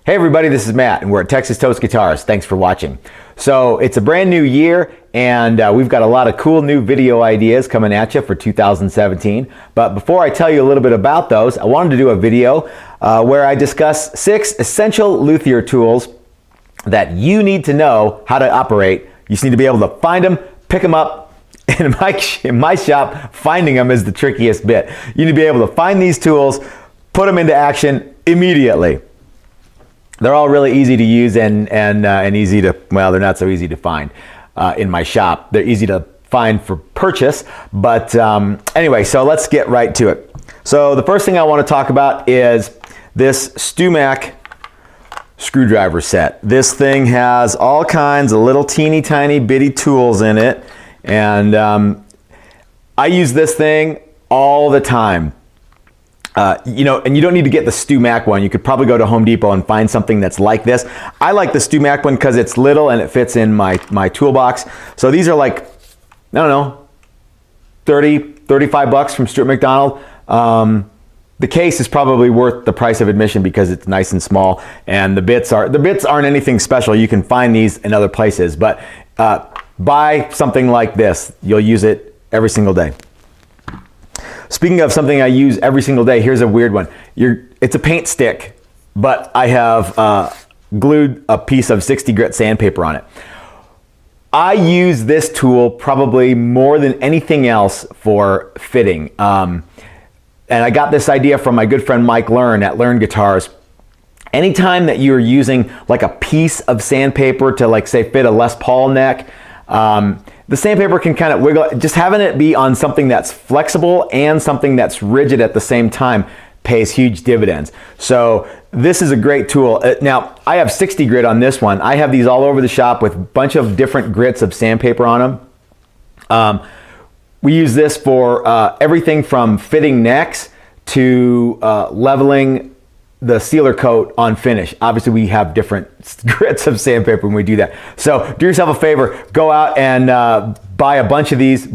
Hey everybody, this is Matt and we're at Texas Toast Guitars. Thanks for watching. So it's a brand new year and we've got a lot of cool new video ideas coming at you for 2017. But before I tell you a little bit about those, I wanted to do a video where I discuss 6 essential luthier tools that you need to know how to operate. You just need to be able to find them, pick them up. In my shop, finding them is the trickiest bit. You need to be able to find these tools, put them into action immediately. They're all really easy to use and easy to, well, they're not so easy to find in my shop. They're easy to find for purchase, but anyway, so let's get right to it. So the first thing I want to talk about is this StewMac screwdriver set. This thing has all kinds of little teeny tiny bitty tools in it, and I use this thing all the time. You know, and you don't need to get the StewMac one. You could probably go to Home Depot and find something that's like this. I like the StewMac one because it's little and it fits in my toolbox. So these are like, I don't know, 30, 35 bucks from Stuart McDonald. The case is probably worth the price of admission because it's nice and small, and the bits aren't anything special. You can find these in other places, but buy something like this. You'll use it every single day. Speaking of something I use every single day, here's a weird one. It's a paint stick, but I have glued a piece of 60 grit sandpaper on it. I use this tool probably more than anything else for fitting. And I got this idea from my good friend Mike Learn at Learn Guitars. Anytime that you're using like a piece of sandpaper to, like, say, fit a Les Paul neck, the sandpaper can kind of wiggle. Just having it be on something that's flexible and something that's rigid at the same time pays huge dividends. So this is a great tool. Now, I have 60 grit on this one. I have these all over the shop with a bunch of different grits of sandpaper on them. We use this for everything from fitting necks to leveling the sealer coat on finish. Obviously, we have different grits of sandpaper when we do that. So do yourself a favor, go out and buy a bunch of these,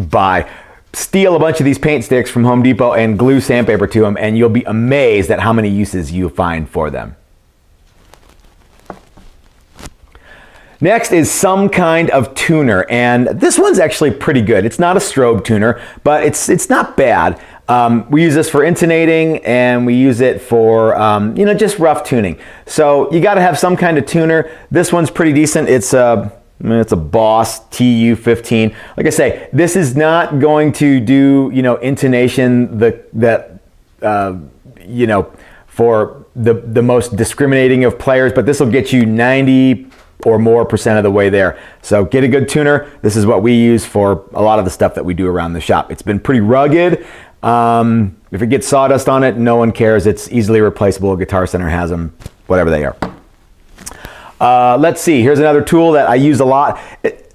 steal a bunch of these paint sticks from Home Depot and glue sandpaper to them, and you'll be amazed at how many uses you find for them. Next is some kind of tuner, and this one's actually pretty good. It's not a strobe tuner, but it's not bad. We use this for intonating, and we use it for you know, just rough tuning. So you got to have some kind of tuner. This one's pretty decent. It's a Boss TU15. Like I say, this is not going to do, you know, intonation you know, for the most discriminating of players, but this will get you 90 or more % of the way there. So get a good tuner. This is what we use for a lot of the stuff that we do around the shop. It's been pretty rugged. If it gets sawdust on it, no one cares. It's easily replaceable. Guitar Center has them, whatever they are. Let's see. Here's another tool that I use a lot.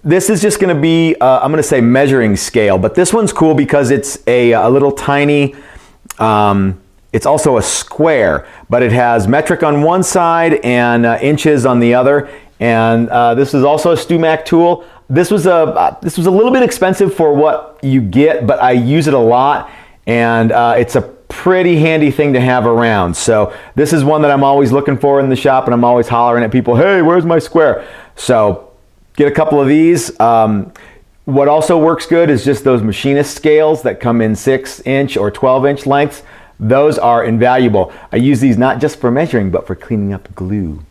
This is just going to be, I'm going to say measuring scale, but this one's cool because it's a little tiny, it's also a square, but it has metric on one side and inches on the other. And this is also a StewMac tool. This was a little bit expensive for what you get, but I use it a lot, and it's a pretty handy thing to have around. So this is one that I'm always looking for in the shop, and I'm always hollering at people, hey, where's my square? So get a couple of these. What also works good is just those machinist scales that come in 6-inch or 12-inch lengths. Those are invaluable. I use these not just for measuring, but for cleaning up glue.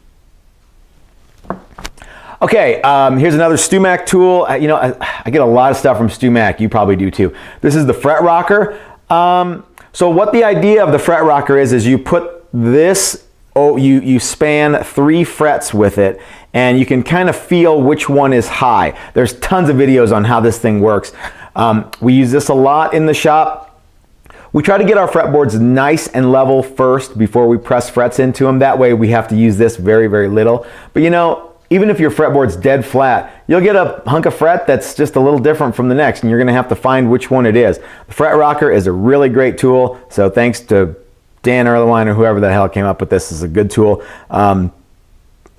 Okay, here's another StewMac tool. You know, I get a lot of stuff from StewMac. You probably do too. This is the fret rocker. So what the idea of the fret rocker is you put this, you span 3 frets with it, and you can kind of feel which one is high. There's tons of videos on how this thing works. We use this a lot in the shop. We try to get our fretboards nice and level first before we press frets into them. That way we have to use this very, very little. But you know, even if your fretboard's dead flat, you'll get a hunk of fret that's just a little different from the next, and you're going to have to find which one it is. The fret rocker is a really great tool, so thanks to Dan Erlewine or whoever the hell came up with this. Is a good tool. Again,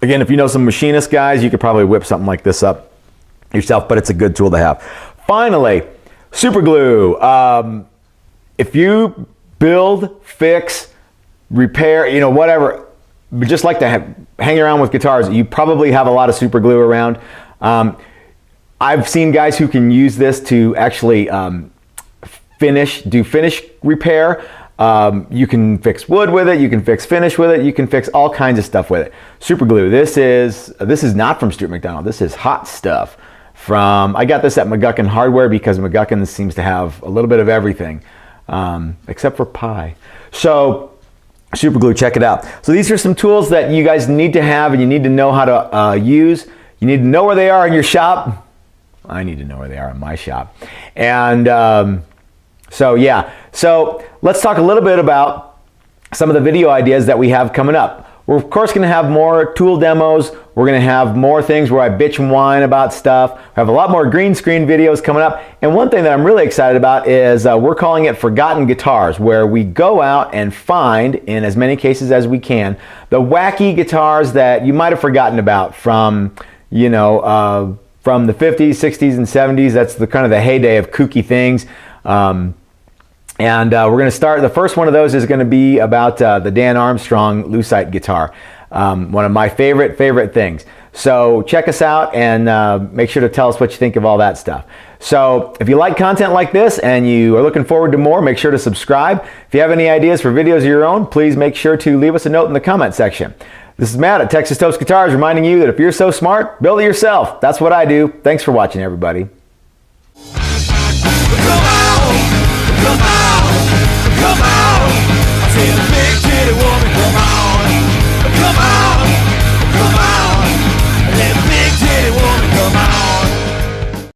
if you know some machinist guys, you could probably whip something like this up yourself, but it's a good tool to have. Finally, Superglue. If you build, fix, repair, you know, whatever, just like to hang around with guitars, you probably have a lot of super glue around. I've seen guys who can use this to actually do finish repair. You can fix wood with it, you can fix finish with it, you can fix all kinds of stuff with it. Super glue, this is not from Stuart McDonald, this is hot stuff. I got this at McGuckin Hardware because McGuckin seems to have a little bit of everything, except for pie. So super glue, check it out. So these are some tools that you guys need to have and you need to know how to use. You need to know where they are in your shop. I need to know where they are in my shop. And so yeah, so let's talk a little bit about some of the video ideas that we have coming up. We're of course going to have more tool demos. We're going to have more things where I bitch and whine about stuff. We have a lot more green screen videos coming up. And one thing that I'm really excited about is we're calling it Forgotten Guitars, where we go out and find, in as many cases as we can, the wacky guitars that you might have forgotten about from, you know, from the 50s, 60s, and 70s. That's the kind of the heyday of kooky things. And we're going to start, the first one of those is going to be about the Dan Armstrong Lucite guitar. One of my favorite things. So check us out and make sure to tell us what you think of all that stuff. So if you like content like this and you are looking forward to more, make sure to subscribe. If you have any ideas for videos of your own, please make sure to leave us a note in the comment section. This is Matt at Texas Toast Guitars reminding you that if you're so smart, build it yourself. That's what I do. Thanks for watching, everybody. Come on, I see a big titty woman, come on, come on, come on.